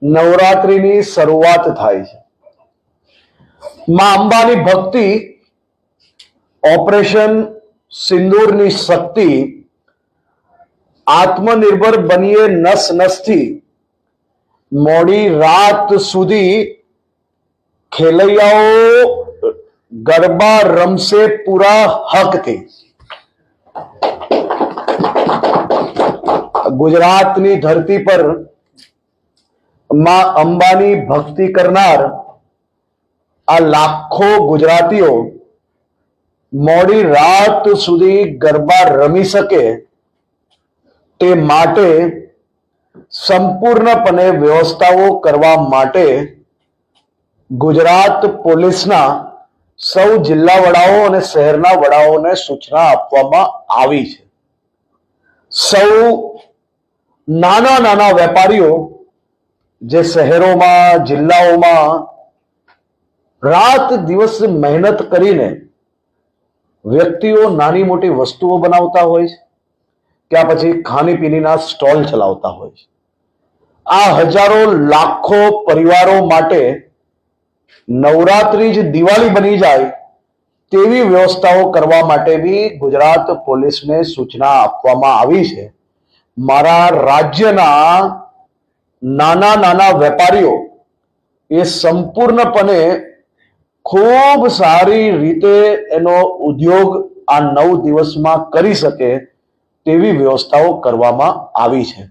નવરાત્રિની શરૂઆત થાય છે। માં અંબાની ભક્તિ, ઓપરેશન સિંદૂરની શક્તિ, આત્મનિર્ભર બનીએ નસ નસથી, મોડી રાત સુધી ખેલૈયાઓ ગરબા રમશે પૂરા હકથી। ગુજરાતની ધરતી પર માં અંબાની ભક્તિ કરનાર આ લાખો ગુજરાતીઓ મોડી રાત સુધી ગરબા રમી શકે તે માટે સંપૂર્ણપણે વ્યવસ્થાઓ કરવા માટે ગુજરાત પોલીસના સૌ જિલ્લા વડાઓ અને શહેરના વડાઓને સૂચના આપવામાં આવી છે। સૌ નાના નાના વેપારીઓ જે શહેરોમાં, જિલ્લાઓમાં રાત દિવસ મહેનત કરીને વ્યક્તિઓ નાની મોટી વસ્તુઓ બનાવતા હોય છે, કે પછી ખાણીપીણીના સ્ટોલ ચલાવતા હોય છે, આ હજારો લાખો પરિવારો માટે નવરાત્રી જ દિવાળી બની જાય તેવી વ્યવસ્થાઓ કરવા માટે બી ગુજરાત પોલીસને સૂચના આપવામાં આવી છે। મારા રાજ્યના નાના નાના વેપારીઓ એ સંપૂર્ણપણે ખૂબ સારી રીતે એનો ઉદ્યોગ આ 9 દિવસમાં કરી શકે તેવી વ્યવસ્થાઓ કરવામાં આવી છે।